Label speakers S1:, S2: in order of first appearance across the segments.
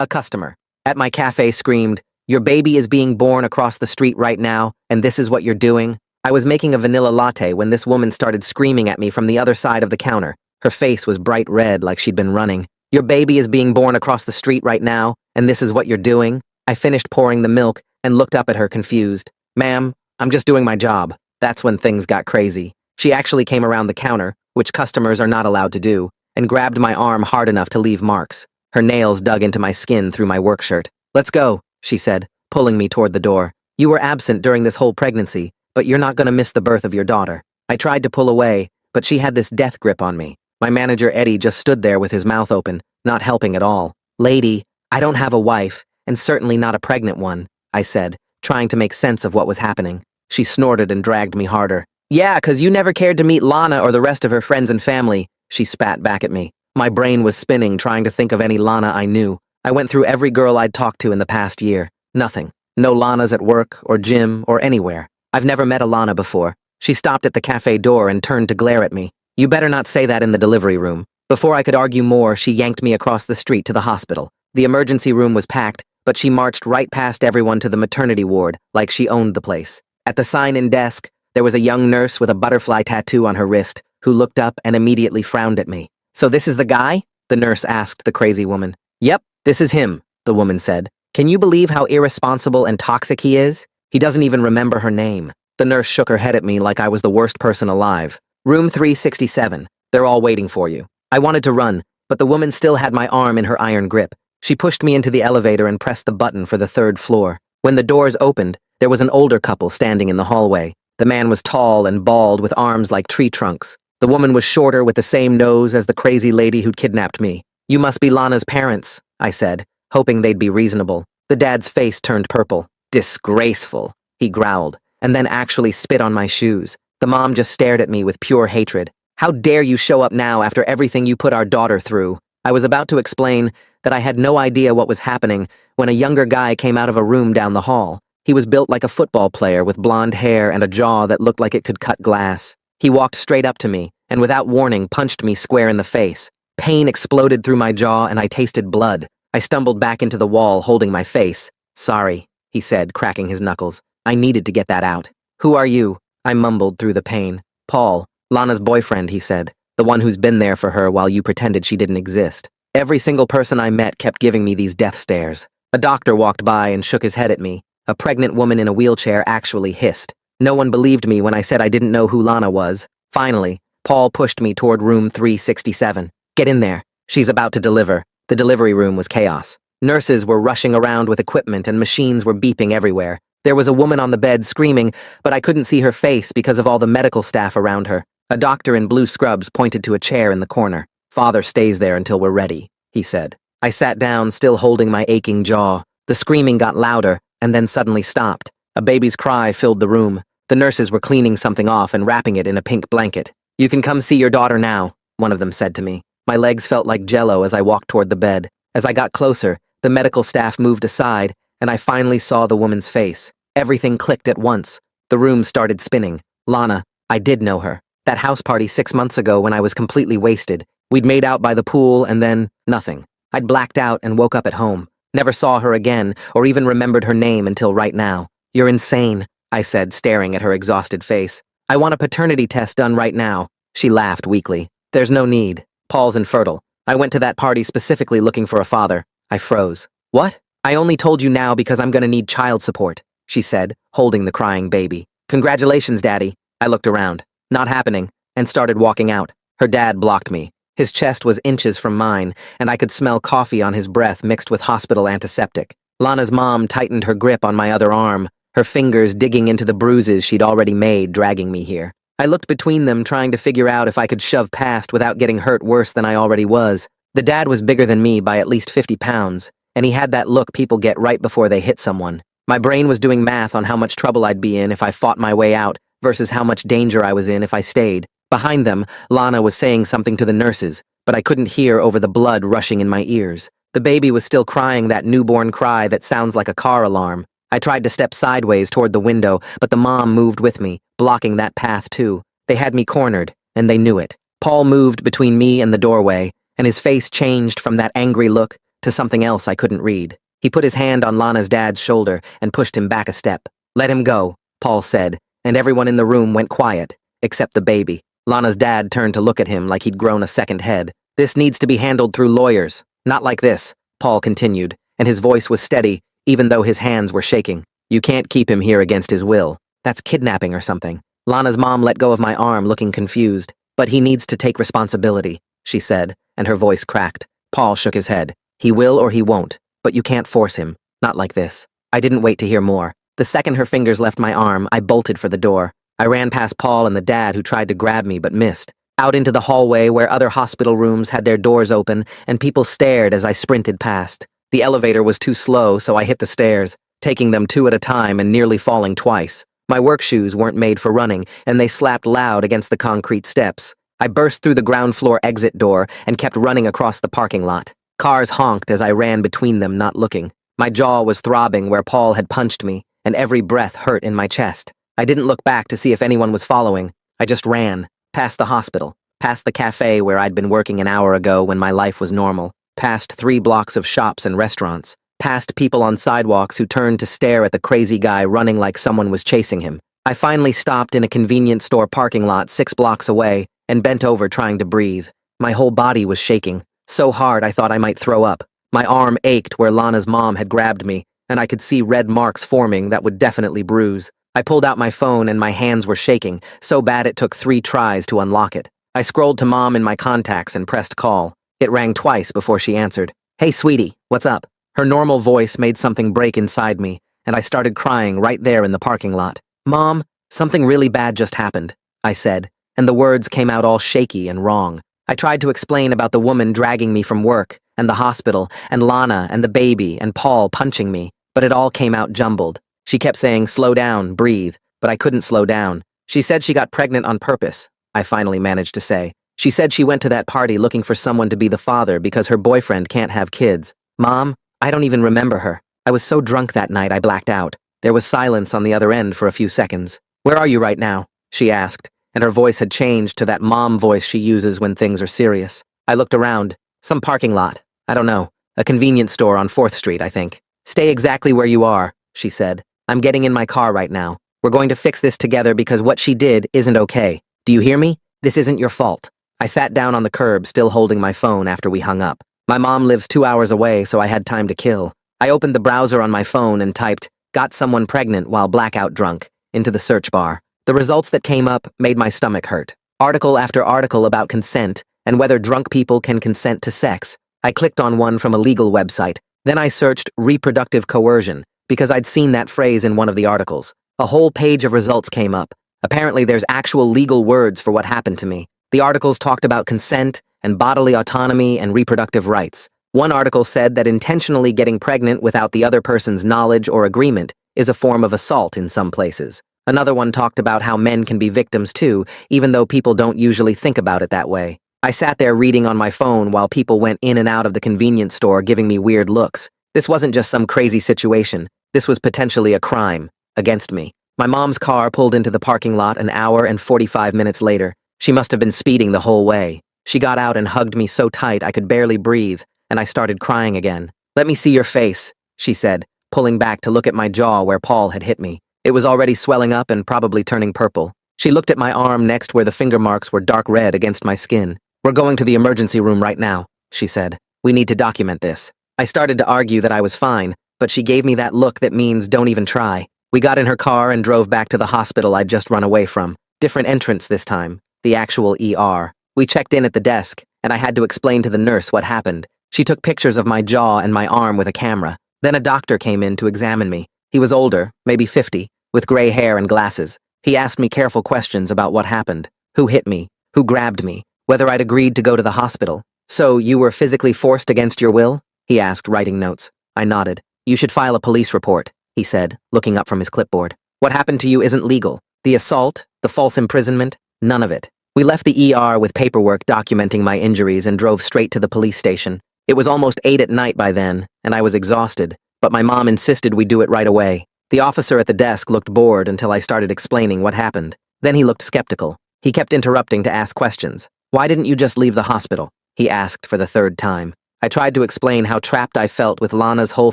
S1: A customer at my cafe screamed, "Your baby is being born across the street right now, and this is what you're doing?" I was making a vanilla latte when this woman started screaming at me from the other side of the counter. Her face was bright red like she'd been running. "Your baby is being born across the street right now, and this is what you're doing?" I finished pouring the milk and looked up at her confused. "Ma'am, I'm just doing my job." That's when things got crazy. She actually came around the counter, which customers are not allowed to do, and grabbed my arm hard enough to leave marks. Her nails dug into my skin through my work shirt. "Let's go," she said, pulling me toward the door. "You were absent during this whole pregnancy, but you're not going to miss the birth of your daughter." I tried to pull away, but she had this death grip on me. My manager Eddie just stood there with his mouth open, not helping at all. "Lady, I don't have a wife, and certainly not a pregnant one," I said, trying to make sense of what was happening. She snorted and dragged me harder. "Yeah, 'cause you never cared to meet Lana or the rest of her friends and family," she spat back at me. My brain was spinning trying to think of any Lana I knew. I went through every girl I'd talked to in the past year. Nothing. No Lanas at work or gym or anywhere. I've never met a Lana before. She stopped at the cafe door and turned to glare at me. "You better not say that in the delivery room." Before I could argue more, she yanked me across the street to the hospital. The emergency room was packed, but she marched right past everyone to the maternity ward, like she owned the place. At the sign-in desk, there was a young nurse with a butterfly tattoo on her wrist, who looked up and immediately frowned at me. "So this is the guy?" the nurse asked the crazy woman. "Yep, this is him," the woman said. "Can you believe how irresponsible and toxic he is? He doesn't even remember her name." The nurse shook her head at me like I was the worst person alive. "Room 367. They're all waiting for you." I wanted to run, but the woman still had my arm in her iron grip. She pushed me into the elevator and pressed the button for the 3rd floor. When the doors opened, there was an older couple standing in the hallway. The man was tall and bald with arms like tree trunks. The woman was shorter with the same nose as the crazy lady who'd kidnapped me. "You must be Lana's parents," I said, hoping they'd be reasonable. The dad's face turned purple. "Disgraceful," he growled, and then actually spit on my shoes. The mom just stared at me with pure hatred. "How dare you show up now after everything you put our daughter through?" I was about to explain that I had no idea what was happening when a younger guy came out of a room down the hall. He was built like a football player with blonde hair and a jaw that looked like it could cut glass. He walked straight up to me and without warning punched me square in the face. Pain exploded through my jaw and I tasted blood. I stumbled back into the wall holding my face. "Sorry," he said, cracking his knuckles. "I needed to get that out." "Who are you?" I mumbled through the pain. "Paul, Lana's boyfriend," he said. "The one who's been there for her while you pretended she didn't exist." Every single person I met kept giving me these death stares. A doctor walked by and shook his head at me. A pregnant woman in a wheelchair actually hissed. No one believed me when I said I didn't know who Lana was. Finally, Paul pushed me toward room 367. "Get in there. She's about to deliver." The delivery room was chaos. Nurses were rushing around with equipment and machines were beeping everywhere. There was a woman on the bed screaming, but I couldn't see her face because of all the medical staff around her. A doctor in blue scrubs pointed to a chair in the corner. "Father stays there until we're ready," he said. I sat down, still holding my aching jaw. The screaming got louder, and then suddenly stopped. A baby's cry filled the room. The nurses were cleaning something off and wrapping it in a pink blanket. "You can come see your daughter now," one of them said to me. My legs felt like jello as I walked toward the bed. As I got closer, the medical staff moved aside, and I finally saw the woman's face. Everything clicked at once. The room started spinning. Lana, I did know her. That house party 6 months ago when I was completely wasted. We'd made out by the pool and then nothing. I'd blacked out and woke up at home. Never saw her again or even remembered her name until right now. "You're insane," I said, staring at her exhausted face. "I want a paternity test done right now." She laughed weakly. "There's no need. Paul's infertile. I went to that party specifically looking for a father." I froze. "What?" "I only told you now because I'm gonna need child support," she said, holding the crying baby. "Congratulations, Daddy." I looked around. Not happening, and started walking out. Her dad blocked me. His chest was inches from mine, and I could smell coffee on his breath mixed with hospital antiseptic. Lana's mom tightened her grip on my other arm, her fingers digging into the bruises she'd already made, dragging me here. I looked between them, trying to figure out if I could shove past without getting hurt worse than I already was. The dad was bigger than me by at least 50 pounds, and he had that look people get right before they hit someone. My brain was doing math on how much trouble I'd be in if I fought my way out versus how much danger I was in if I stayed. Behind them, Lana was saying something to the nurses, but I couldn't hear over the blood rushing in my ears. The baby was still crying that newborn cry that sounds like a car alarm. I tried to step sideways toward the window, but the mom moved with me, blocking that path too. They had me cornered, and they knew it. Paul moved between me and the doorway, and his face changed from that angry look to something else I couldn't read. He put his hand on Lana's dad's shoulder and pushed him back a step. "Let him go," Paul said, and everyone in the room went quiet, except the baby. Lana's dad turned to look at him like he'd grown a second head. "This needs to be handled through lawyers. Not like this," Paul continued, and his voice was steady, even though his hands were shaking. "You can't keep him here against his will. That's kidnapping or something." Lana's mom let go of my arm, looking confused. "But he needs to take responsibility," she said, and her voice cracked. Paul shook his head. "He will or he won't, but you can't force him. Not like this." I didn't wait to hear more. The second her fingers left my arm, I bolted for the door. I ran past Paul and the dad who tried to grab me but missed. Out into the hallway where other hospital rooms had their doors open and people stared as I sprinted past. The elevator was too slow, so I hit the stairs, taking them 2 at a time and nearly falling twice. My work shoes weren't made for running, and they slapped loud against the concrete steps. I burst through the ground floor exit door and kept running across the parking lot. Cars honked as I ran between them, not looking. My jaw was throbbing where Paul had punched me, and every breath hurt in my chest. I didn't look back to see if anyone was following. I just ran, past the hospital, past the cafe where I'd been working an hour ago when my life was normal, past 3 blocks of shops and restaurants, past people on sidewalks who turned to stare at the crazy guy running like someone was chasing him. I finally stopped in a convenience store parking lot 6 blocks away and bent over trying to breathe. My whole body was shaking, so hard I thought I might throw up. My arm ached where Lana's mom had grabbed me, and I could see red marks forming that would definitely bruise. I pulled out my phone and my hands were shaking, so bad it took 3 tries to unlock it. I scrolled to Mom in my contacts and pressed call. It rang twice before she answered. "Hey, sweetie, what's up?" Her normal voice made something break inside me, and I started crying right there in the parking lot. "Mom, something really bad just happened," I said, and the words came out all shaky and wrong. I tried to explain about the woman dragging me from work, and the hospital, and Lana, and the baby, and Paul punching me, but it all came out jumbled. She kept saying, "Slow down, breathe," but I couldn't slow down. She said she got pregnant on purpose, I finally managed to say. She said she went to that party looking for someone to be the father because her boyfriend can't have kids. Mom, I don't even remember her. I was so drunk that night I blacked out. There was silence on the other end for a few seconds. "Where are you right now?" she asked, and her voice had changed to that mom voice she uses when things are serious. I looked around. Some parking lot. I don't know. A convenience store on 4th Street, I think. "Stay exactly where you are," she said. "I'm getting in my car right now. We're going to fix this together because what she did isn't okay. Do you hear me? This isn't your fault." I sat down on the curb, still holding my phone after we hung up. My mom lives 2 hours away, so I had time to kill. I opened the browser on my phone and typed, "Got someone pregnant while blackout drunk," into the search bar. The results that came up made my stomach hurt. Article after article about consent and whether drunk people can consent to sex. I clicked on one from a legal website. Then I searched reproductive coercion because I'd seen that phrase in one of the articles. A whole page of results came up. Apparently there's actual legal words for what happened to me. The articles talked about consent and bodily autonomy and reproductive rights. One article said that intentionally getting pregnant without the other person's knowledge or agreement is a form of assault in some places. Another one talked about how men can be victims too, even though people don't usually think about it that way. I sat there reading on my phone while people went in and out of the convenience store giving me weird looks. This wasn't just some crazy situation. This was potentially a crime against me. My mom's car pulled into the parking lot an hour and 45 minutes later. She must have been speeding the whole way. She got out and hugged me so tight I could barely breathe, and I started crying again. "Let me see your face," she said, pulling back to look at my jaw where Paul had hit me. It was already swelling up and probably turning purple. She looked at my arm next where the finger marks were dark red against my skin. "We're going to the emergency room right now," she said. "We need to document this." I started to argue that I was fine, but she gave me that look that means don't even try. We got in her car and drove back to the hospital I'd just run away from. Different entrance this time. The actual ER. We checked in at the desk, and I had to explain to the nurse what happened. She took pictures of my jaw and my arm with a camera. Then a doctor came in to examine me. He was older, maybe 50, with gray hair and glasses. He asked me careful questions about what happened, who hit me, who grabbed me, whether I'd agreed to go to the hospital. "So you were physically forced against your will?" he asked, writing notes. I nodded. "You should file a police report," he said, looking up from his clipboard. "What happened to you isn't legal. The assault, the false imprisonment, none of it." We left the ER with paperwork documenting my injuries and drove straight to the police station. It was almost 8 at night by then, and I was exhausted, but my mom insisted we do it right away. The officer at the desk looked bored until I started explaining what happened. Then he looked skeptical. He kept interrupting to ask questions. "Why didn't you just leave the hospital?" he asked for the 3rd time. I tried to explain how trapped I felt with Lana's whole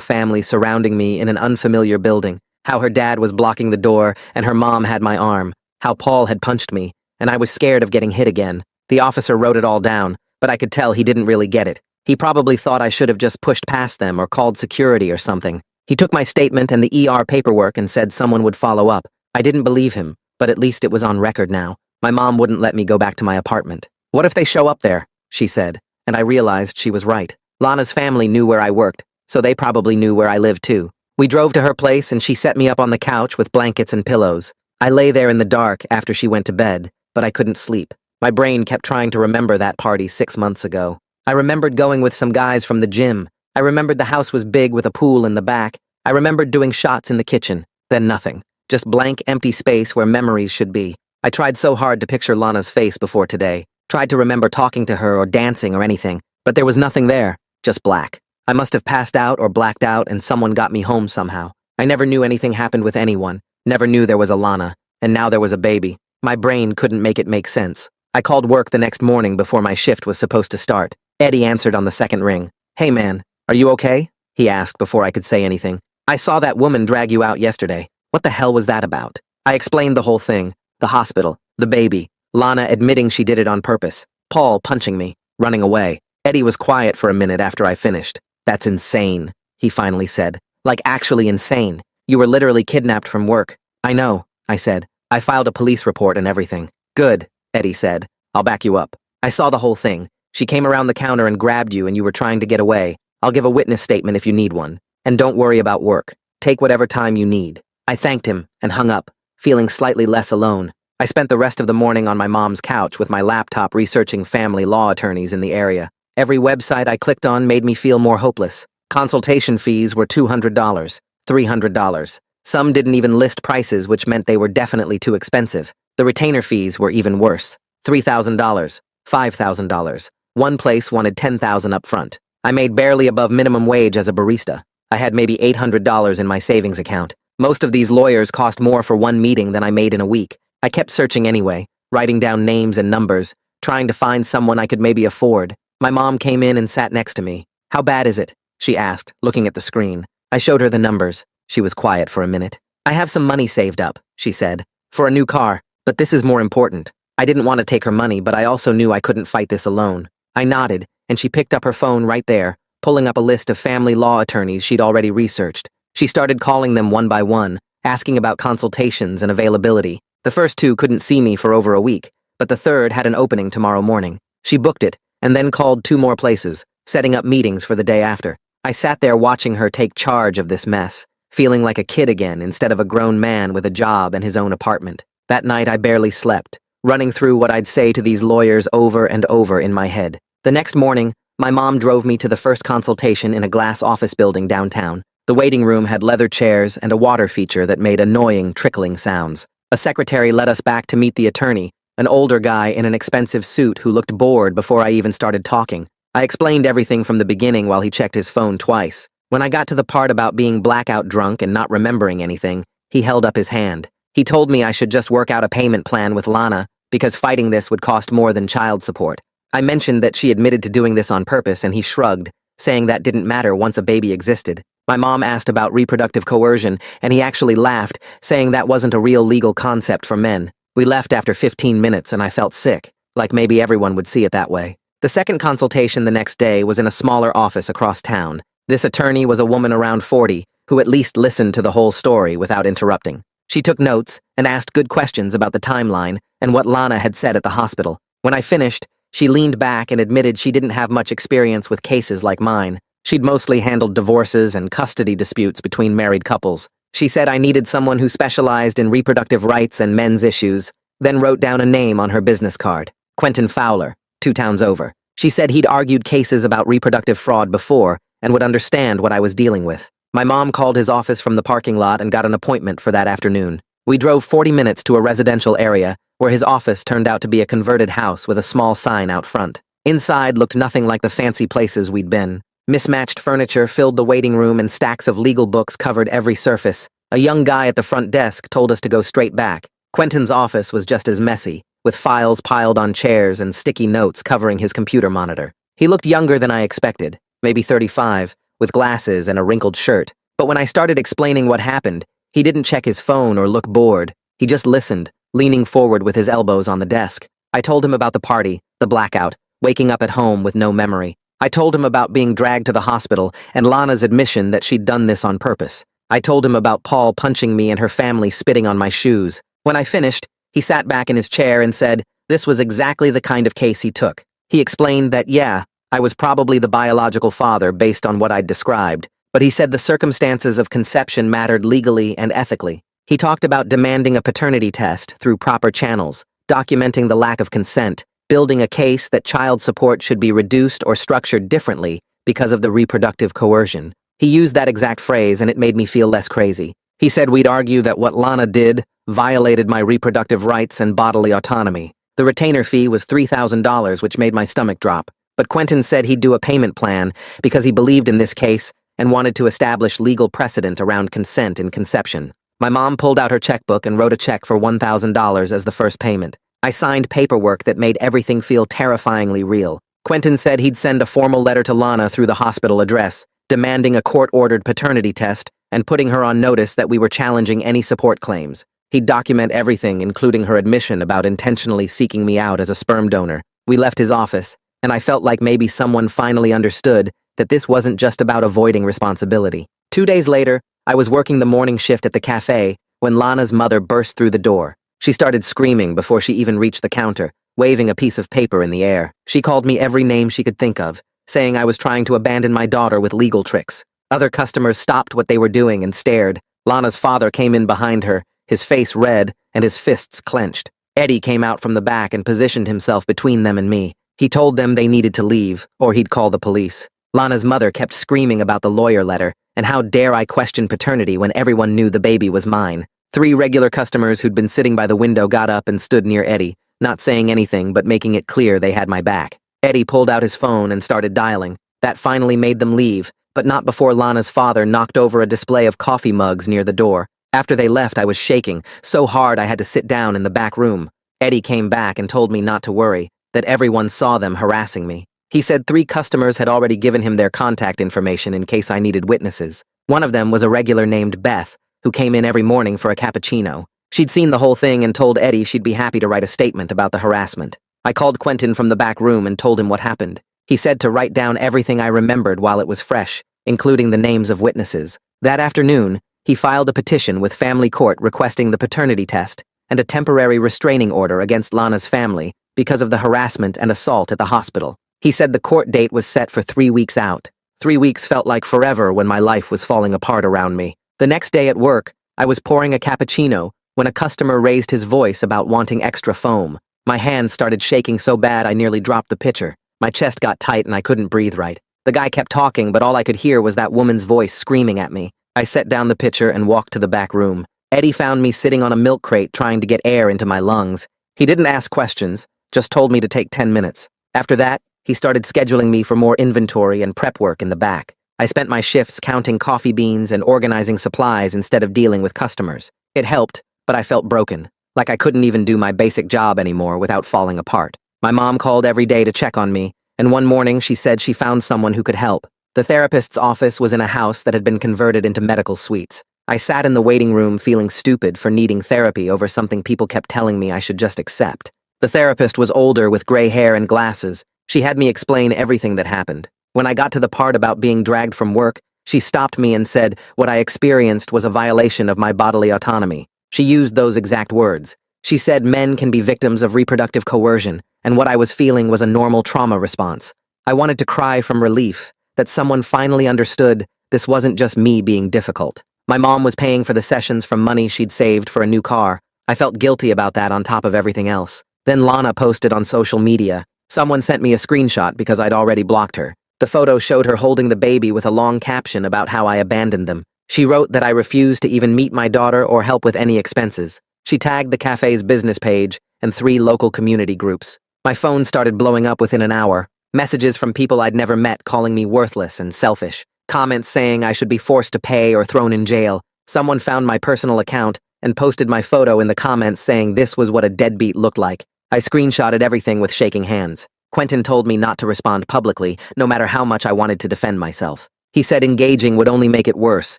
S1: family surrounding me in an unfamiliar building, how her dad was blocking the door and her mom had my arm, how Paul had punched me, and I was scared of getting hit again. The officer wrote it all down, but I could tell he didn't really get it. He probably thought I should have just pushed past them or called security or something. He took my statement and the ER paperwork and said someone would follow up. I didn't believe him, but at least it was on record now. My mom wouldn't let me go back to my apartment. "What if they show up there?" she said, and I realized she was right. Lana's family knew where I worked, so they probably knew where I lived too. We drove to her place and she set me up on the couch with blankets and pillows. I lay there in the dark after she went to bed, but I couldn't sleep. My brain kept trying to remember that party 6 months ago. I remembered going with some guys from the gym. I remembered the house was big with a pool in the back. I remembered doing shots in the kitchen. Then nothing. Just blank, empty space where memories should be. I tried so hard to picture Lana's face before today. Tried to remember talking to her or dancing or anything, but there was nothing there. Just black. I must have passed out or blacked out and someone got me home somehow. I never knew anything happened with anyone. Never knew there was a Lana. And now there was a baby. My brain couldn't make it make sense. I called work the next morning before my shift was supposed to start. Eddie answered on the second ring. "Hey man, are you okay?" he asked before I could say anything. "I saw that woman drag you out yesterday. What the hell was that about?" I explained the whole thing. The hospital, the baby, Lana admitting she did it on purpose, Paul punching me, running away. Eddie was quiet for a minute after I finished. "That's insane," he finally said. "Like actually insane. You were literally kidnapped from work." "I know," I said. "I filed a police report and everything." "Good," Eddie said. "I'll back you up. I saw the whole thing. She came around the counter and grabbed you and you were trying to get away. I'll give a witness statement if you need one. And don't worry about work. Take whatever time you need." I thanked him and hung up, feeling slightly less alone. I spent the rest of the morning on my mom's couch with my laptop researching family law attorneys in the area. Every website I clicked on made me feel more hopeless. Consultation fees were $200, $300. Some didn't even list prices, which meant they were definitely too expensive. The retainer fees were even worse. $3,000, $5,000. One place wanted $10,000 up front. I made barely above minimum wage as a barista. I had maybe $800 in my savings account. Most of these lawyers cost more for one meeting than I made in a week. I kept searching anyway, writing down names and numbers, trying to find someone I could maybe afford. My mom came in and sat next to me. "How bad is it?" she asked, looking at the screen. I showed her the numbers. She was quiet for a minute. "I have some money saved up," she said, "for a new car, but this is more important." I didn't want to take her money, but I also knew I couldn't fight this alone. I nodded, and she picked up her phone right there, pulling up a list of family law attorneys she'd already researched. She started calling them one by one, asking about consultations and availability. The first two couldn't see me for over a week, but the third had an opening tomorrow morning. She booked it, and then called 2 more places, setting up meetings for the day after. I sat there watching her take charge of this mess, feeling like a kid again instead of a grown man with a job and his own apartment. That night I barely slept, running through what I'd say to these lawyers over and over in my head. The next morning, my mom drove me to the first consultation in a glass office building downtown. The waiting room had leather chairs and a water feature that made annoying, trickling sounds. A secretary led us back to meet the attorney, an older guy in an expensive suit who looked bored before I even started talking. I explained everything from the beginning while he checked his phone twice. When I got to the part about being blackout drunk and not remembering anything, he held up his hand. He told me I should just work out a payment plan with Lana, because fighting this would cost more than child support. I mentioned that she admitted to doing this on purpose, and he shrugged, saying that didn't matter once a baby existed. My mom asked about reproductive coercion, and he actually laughed, saying that wasn't a real legal concept for men. We left after 15 minutes, and I felt sick, like maybe everyone would see it that way. The second consultation the next day was in a smaller office across town. This attorney was a woman around 40, who at least listened to the whole story without interrupting. She took notes and asked good questions about the timeline and what Lana had said at the hospital. When I finished, she leaned back and admitted she didn't have much experience with cases like mine. She'd mostly handled divorces and custody disputes between married couples. She said I needed someone who specialized in reproductive rights and men's issues, then wrote down a name on her business card. Quentin Fowler, 2 towns over. She said he'd argued cases about reproductive fraud before and would understand what I was dealing with. My mom called his office from the parking lot and got an appointment for that afternoon. We drove 40 minutes to a residential area where his office turned out to be a converted house with a small sign out front. Inside looked nothing like the fancy places we'd been. Mismatched furniture filled the waiting room and stacks of legal books covered every surface. A young guy at the front desk told us to go straight back. Quentin's office was just as messy, with files piled on chairs and sticky notes covering his computer monitor. He looked younger than I expected, maybe 35, with glasses and a wrinkled shirt. But when I started explaining what happened, he didn't check his phone or look bored. He just listened, leaning forward with his elbows on the desk. I told him about the party, the blackout, waking up at home with no memory. I told him about being dragged to the hospital and Lana's admission that she'd done this on purpose. I told him about Paul punching me and her family spitting on my shoes. When I finished, he sat back in his chair and said this was exactly the kind of case he took. He explained that, yeah, I was probably the biological father based on what I'd described, but he said the circumstances of conception mattered legally and ethically. He talked about demanding a paternity test through proper channels, documenting the lack of consent, building a case that child support should be reduced or structured differently because of the reproductive coercion. He used that exact phrase and it made me feel less crazy. He said we'd argue that what Lana did violated my reproductive rights and bodily autonomy. The retainer fee was $3,000, which made my stomach drop. But Quentin said he'd do a payment plan because he believed in this case and wanted to establish legal precedent around consent in conception. My mom pulled out her checkbook and wrote a check for $1,000 as the first payment. I signed paperwork that made everything feel terrifyingly real. Quentin said he'd send a formal letter to Lana through the hospital address, demanding a court-ordered paternity test and putting her on notice that we were challenging any support claims. He'd document everything, including her admission about intentionally seeking me out as a sperm donor. We left his office, and I felt like maybe someone finally understood that this wasn't just about avoiding responsibility. 2 days later, I was working the morning shift at the cafe when Lana's mother burst through the door. She started screaming before she even reached the counter, waving a piece of paper in the air. She called me every name she could think of, saying I was trying to abandon my daughter with legal tricks. Other customers stopped what they were doing and stared. Lana's father came in behind her, his face red and his fists clenched. Eddie came out from the back and positioned himself between them and me. He told them they needed to leave, or he'd call the police. Lana's mother kept screaming about the lawyer letter, and how dare I question paternity when everyone knew the baby was mine. 3 regular customers who'd been sitting by the window got up and stood near Eddie, not saying anything but making it clear they had my back. Eddie pulled out his phone and started dialing. That finally made them leave, but not before Lana's father knocked over a display of coffee mugs near the door. After they left, I was shaking, so hard I had to sit down in the back room. Eddie came back and told me not to worry, that everyone saw them harassing me. He said 3 customers had already given him their contact information in case I needed witnesses. One of them was a regular named Beth, who came in every morning for a cappuccino. She'd seen the whole thing and told Eddie she'd be happy to write a statement about the harassment. I called Quentin from the back room and told him what happened. He said to write down everything I remembered while it was fresh, including the names of witnesses. That afternoon, he filed a petition with family court requesting the paternity test and a temporary restraining order against Lana's family because of the harassment and assault at the hospital. He said the court date was set for 3 weeks out. 3 weeks felt like forever when my life was falling apart around me. The next day at work, I was pouring a cappuccino when a customer raised his voice about wanting extra foam. My hands started shaking so bad I nearly dropped the pitcher. My chest got tight and I couldn't breathe right. The guy kept talking, but all I could hear was that woman's voice screaming at me. I set down the pitcher and walked to the back room. Eddie found me sitting on a milk crate trying to get air into my lungs. He didn't ask questions, just told me to take 10 minutes. After that, he started scheduling me for more inventory and prep work in the back. I spent my shifts counting coffee beans and organizing supplies instead of dealing with customers. It helped, but I felt broken, like I couldn't even do my basic job anymore without falling apart. My mom called every day to check on me, and one morning she said she found someone who could help. The therapist's office was in a house that had been converted into medical suites. I sat in the waiting room feeling stupid for needing therapy over something people kept telling me I should just accept. The therapist was older with gray hair and glasses. She had me explain everything that happened. When I got to the part about being dragged from work, she stopped me and said what I experienced was a violation of my bodily autonomy. She used those exact words. She said men can be victims of reproductive coercion, and what I was feeling was a normal trauma response. I wanted to cry from relief, that someone finally understood this wasn't just me being difficult. My mom was paying for the sessions from money she'd saved for a new car. I felt guilty about that on top of everything else. Then Lana posted on social media. Someone sent me a screenshot because I'd already blocked her. The photo showed her holding the baby with a long caption about how I abandoned them. She wrote that I refused to even meet my daughter or help with any expenses. She tagged the cafe's business page and 3 local community groups. My phone started blowing up within an hour. Messages from people I'd never met calling me worthless and selfish. Comments saying I should be forced to pay or thrown in jail. Someone found my personal account and posted my photo in the comments saying this was what a deadbeat looked like. I screenshotted everything with shaking hands. Quentin told me not to respond publicly, no matter how much I wanted to defend myself. He said engaging would only make it worse,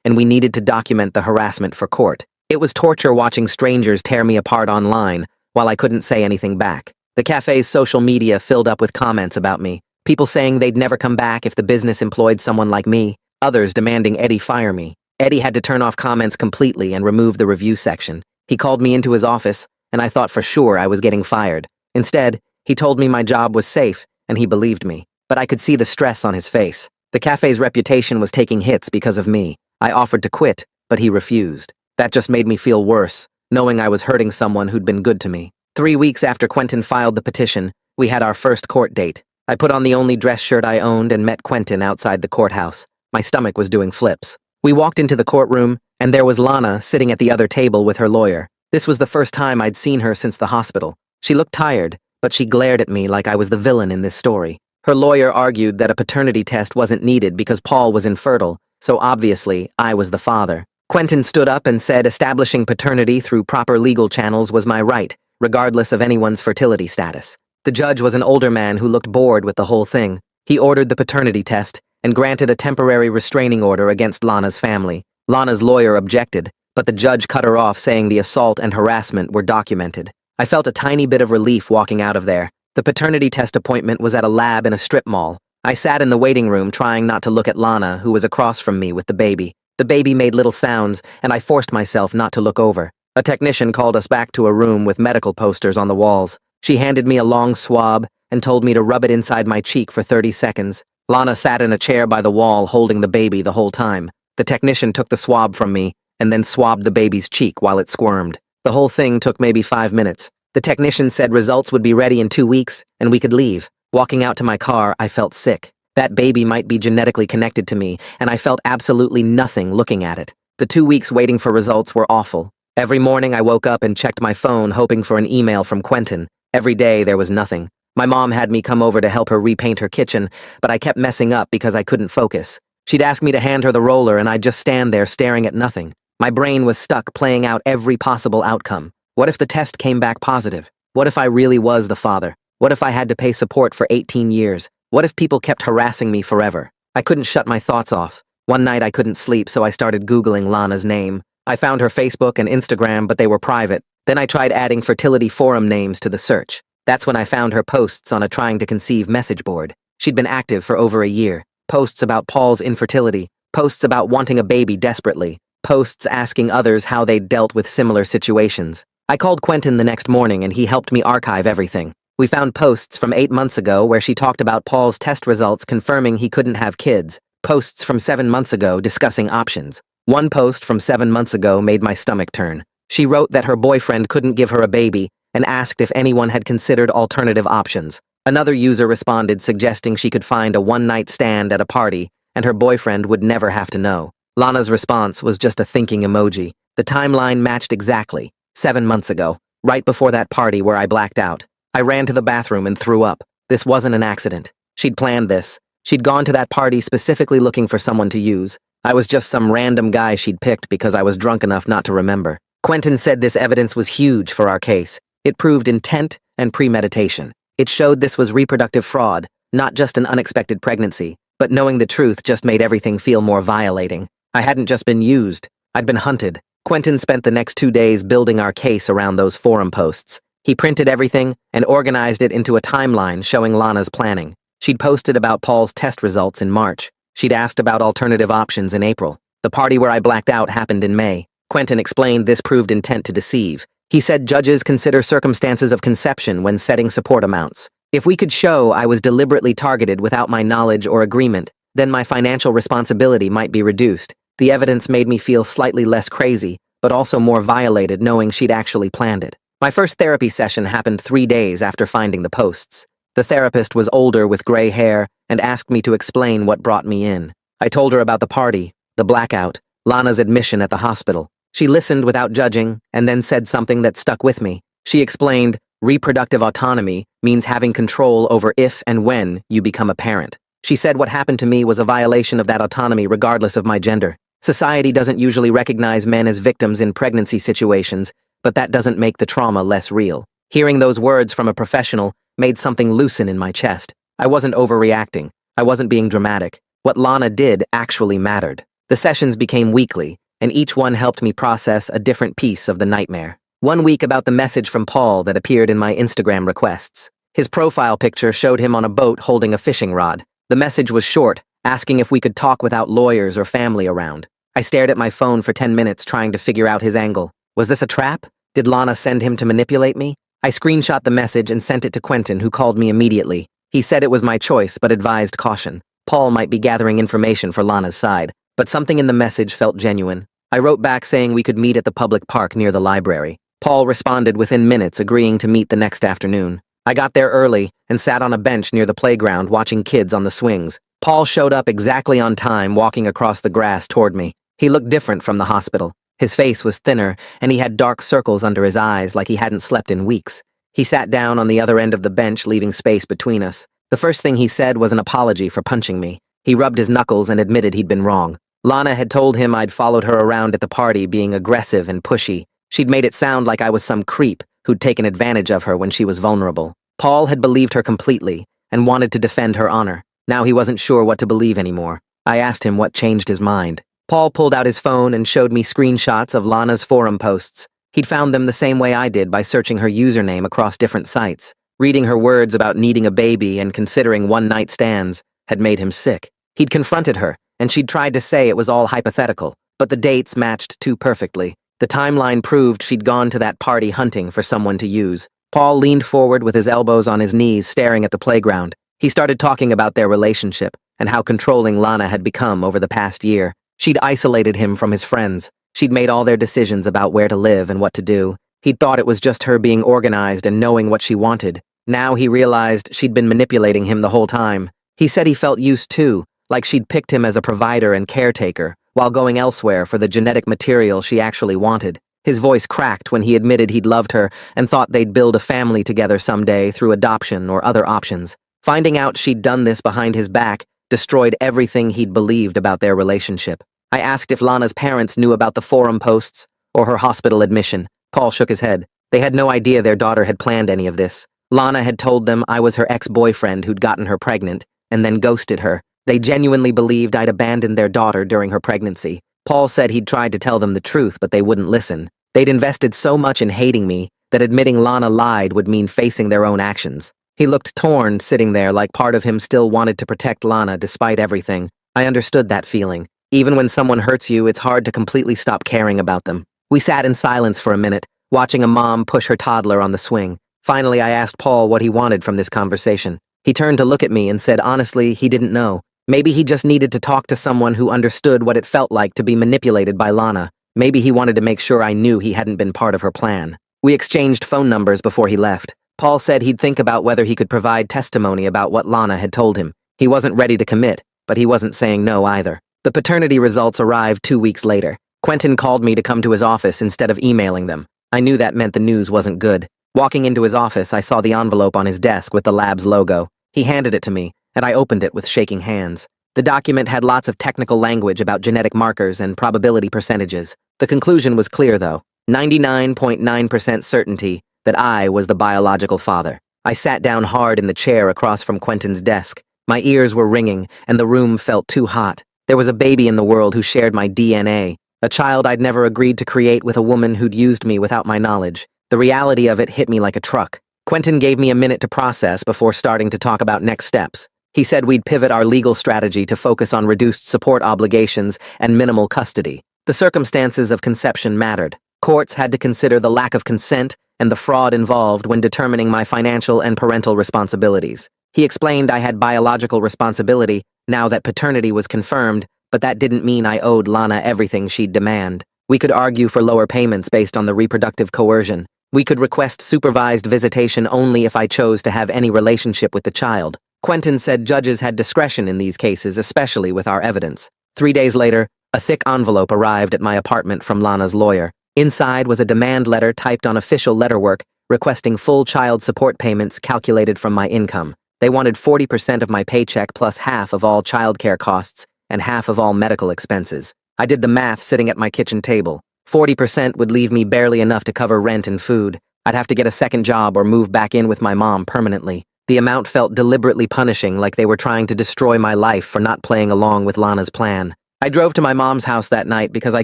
S1: and we needed to document the harassment for court. It was torture watching strangers tear me apart online, while I couldn't say anything back. The cafe's social media filled up with comments about me. People saying they'd never come back if the business employed someone like me. Others demanding Eddie fire me. Eddie had to turn off comments completely and remove the review section. He called me into his office, and I thought for sure I was getting fired. Instead, he told me my job was safe, and he believed me. But I could see the stress on his face. The cafe's reputation was taking hits because of me. I offered to quit, but he refused. That just made me feel worse, knowing I was hurting someone who'd been good to me. 3 weeks after Quentin filed the petition, we had our first court date. I put on the only dress shirt I owned and met Quentin outside the courthouse. My stomach was doing flips. We walked into the courtroom, and there was Lana sitting at the other table with her lawyer. This was the first time I'd seen her since the hospital. She looked tired, but she glared at me like I was the villain in this story. Her lawyer argued that a paternity test wasn't needed because Paul was infertile, so obviously I was the father. Quentin stood up and said establishing paternity through proper legal channels was my right, regardless of anyone's fertility status. The judge was an older man who looked bored with the whole thing. He ordered the paternity test and granted a temporary restraining order against Lana's family. Lana's lawyer objected, but the judge cut her off, saying the assault and harassment were documented. I felt a tiny bit of relief walking out of there. The paternity test appointment was at a lab in a strip mall. I sat in the waiting room trying not to look at Lana, who was across from me with the baby. The baby made little sounds, and I forced myself not to look over. A technician called us back to a room with medical posters on the walls. She handed me a long swab and told me to rub it inside my cheek for 30 seconds. Lana sat in a chair by the wall holding the baby the whole time. The technician took the swab from me and then swabbed the baby's cheek while it squirmed. The whole thing took maybe 5 minutes. The technician said results would be ready in 2 weeks and we could leave. Walking out to my car, I felt sick. That baby might be genetically connected to me, and I felt absolutely nothing looking at it. The 2 weeks waiting for results were awful. Every morning I woke up and checked my phone hoping for an email from Quentin. Every day there was nothing. My mom had me come over to help her repaint her kitchen, but I kept messing up because I couldn't focus. She'd ask me to hand her the roller and I'd just stand there staring at nothing. My brain was stuck playing out every possible outcome. What if the test came back positive? What if I really was the father? What if I had to pay support for 18 years? What if people kept harassing me forever? I couldn't shut my thoughts off. One night I couldn't sleep, so I started Googling Lana's name. I found her Facebook and Instagram, but they were private. Then I tried adding fertility forum names to the search. That's when I found her posts on a trying to conceive message board. She'd been active for over a year. Posts about Paul's infertility. Posts about wanting a baby desperately. Posts asking others how they'd dealt with similar situations. I called Quentin the next morning and he helped me archive everything. We found posts from 8 months ago where she talked about Paul's test results confirming he couldn't have kids. Posts from 7 months ago discussing options. One post from 7 months ago made my stomach turn. She wrote that her boyfriend couldn't give her a baby and asked if anyone had considered alternative options. Another user responded suggesting she could find a one-night stand at a party and her boyfriend would never have to know. Lana's response was just a thinking emoji. The timeline matched exactly. 7 months ago, right before that party where I blacked out. I ran to the bathroom and threw up. This wasn't an accident. She'd planned this. She'd gone to that party specifically looking for someone to use. I was just some random guy she'd picked because I was drunk enough not to remember. Quentin said this evidence was huge for our case. It proved intent and premeditation. It showed this was reproductive fraud, not just an unexpected pregnancy, but knowing the truth just made everything feel more violating. I hadn't just been used. I'd been hunted. Quentin spent the next 2 days building our case around those forum posts. He printed everything and organized it into a timeline showing Lana's planning. She'd posted about Paul's test results in March. She'd asked about alternative options in April. The party where I blacked out happened in May. Quentin explained this proved intent to deceive. He said judges consider circumstances of conception when setting support amounts. If we could show I was deliberately targeted without my knowledge or agreement, then my financial responsibility might be reduced. The evidence made me feel slightly less crazy, but also more violated knowing she'd actually planned it. My first therapy session happened 3 days after finding the posts. The therapist was older with gray hair and asked me to explain what brought me in. I told her about the party, the blackout, Lana's admission at the hospital. She listened without judging and then said something that stuck with me. She explained, reproductive autonomy means having control over if and when you become a parent. She said what happened to me was a violation of that autonomy regardless of my gender. Society doesn't usually recognize men as victims in pregnancy situations, but that doesn't make the trauma less real. Hearing those words from a professional made something loosen in my chest. I wasn't overreacting. I wasn't being dramatic. What Lana did actually mattered. The sessions became weekly, and each one helped me process a different piece of the nightmare. One week about the message from Paul that appeared in my Instagram requests. His profile picture showed him on a boat holding a fishing rod. The message was short, asking if we could talk without lawyers or family around. I stared at my phone for 10 minutes trying to figure out his angle. Was this a trap? Did Lana send him to manipulate me? I screenshot the message and sent it to Quentin, who called me immediately. He said it was my choice, but advised caution. Paul might be gathering information for Lana's side, but something in the message felt genuine. I wrote back saying we could meet at the public park near the library. Paul responded within minutes, agreeing to meet the next afternoon. I got there early and sat on a bench near the playground watching kids on the swings. Paul showed up exactly on time, walking across the grass toward me. He looked different from the hospital. His face was thinner, and he had dark circles under his eyes like he hadn't slept in weeks. He sat down on the other end of the bench, leaving space between us. The first thing he said was an apology for punching me. He rubbed his knuckles and admitted he'd been wrong. Lana had told him I'd followed her around at the party, being aggressive and pushy. She'd made it sound like I was some creep who'd taken advantage of her when she was vulnerable. Paul had believed her completely and wanted to defend her honor. Now he wasn't sure what to believe anymore. I asked him what changed his mind. Paul pulled out his phone and showed me screenshots of Lana's forum posts. He'd found them the same way I did, by searching her username across different sites. Reading her words about needing a baby and considering one-night stands had made him sick. He'd confronted her, and she'd tried to say it was all hypothetical, but the dates matched too perfectly. The timeline proved she'd gone to that party hunting for someone to use. Paul leaned forward with his elbows on his knees, staring at the playground. He started talking about their relationship and how controlling Lana had become over the past year. She'd isolated him from his friends. She'd made all their decisions about where to live and what to do. He'd thought it was just her being organized and knowing what she wanted. Now he realized she'd been manipulating him the whole time. He said he felt used too, like she'd picked him as a provider and caretaker, while going elsewhere for the genetic material she actually wanted. His voice cracked when he admitted he'd loved her and thought they'd build a family together someday through adoption or other options. Finding out she'd done this behind his back destroyed everything he'd believed about their relationship. I asked if Lana's parents knew about the forum posts or her hospital admission. Paul shook his head. They had no idea their daughter had planned any of this. Lana had told them I was her ex-boyfriend who'd gotten her pregnant and then ghosted her. They genuinely believed I'd abandoned their daughter during her pregnancy. Paul said he'd tried to tell them the truth, but they wouldn't listen. They'd invested so much in hating me that admitting Lana lied would mean facing their own actions. He looked torn, sitting there like part of him still wanted to protect Lana despite everything. I understood that feeling. Even when someone hurts you, it's hard to completely stop caring about them. We sat in silence for a minute, watching a mom push her toddler on the swing. Finally, I asked Paul what he wanted from this conversation. He turned to look at me and said honestly he didn't know. Maybe he just needed to talk to someone who understood what it felt like to be manipulated by Lana. Maybe he wanted to make sure I knew he hadn't been part of her plan. We exchanged phone numbers before he left. Paul said he'd think about whether he could provide testimony about what Lana had told him. He wasn't ready to commit, but he wasn't saying no either. The paternity results arrived 2 weeks later. Quentin called me to come to his office instead of emailing them. I knew that meant the news wasn't good. Walking into his office, I saw the envelope on his desk with the lab's logo. He handed it to me, and I opened it with shaking hands. The document had lots of technical language about genetic markers and probability percentages. The conclusion was clear, though. 99.9% certainty that I was the biological father. I sat down hard in the chair across from Quentin's desk. My ears were ringing, and the room felt too hot. There was a baby in the world who shared my DNA, a child I'd never agreed to create with a woman who'd used me without my knowledge. The reality of it hit me like a truck. Quentin gave me a minute to process before starting to talk about next steps. He said we'd pivot our legal strategy to focus on reduced support obligations and minimal custody. The circumstances of conception mattered. Courts had to consider the lack of consent and the fraud involved when determining my financial and parental responsibilities. He explained I had biological responsibility now that paternity was confirmed, but that didn't mean I owed Lana everything she'd demand. We could argue for lower payments based on the reproductive coercion. We could request supervised visitation only if I chose to have any relationship with the child. Quentin said judges had discretion in these cases, especially with our evidence. 3 days later, a thick envelope arrived at my apartment from Lana's lawyer. Inside was a demand letter typed on official letterwork requesting full child support payments calculated from my income. They wanted 40% of my paycheck plus half of all childcare costs and half of all medical expenses. I did the math sitting at my kitchen table. 40% would leave me barely enough to cover rent and food. I'd have to get a second job or move back in with my mom permanently. The amount felt deliberately punishing, like they were trying to destroy my life for not playing along with Lana's plan. I drove to my mom's house that night because I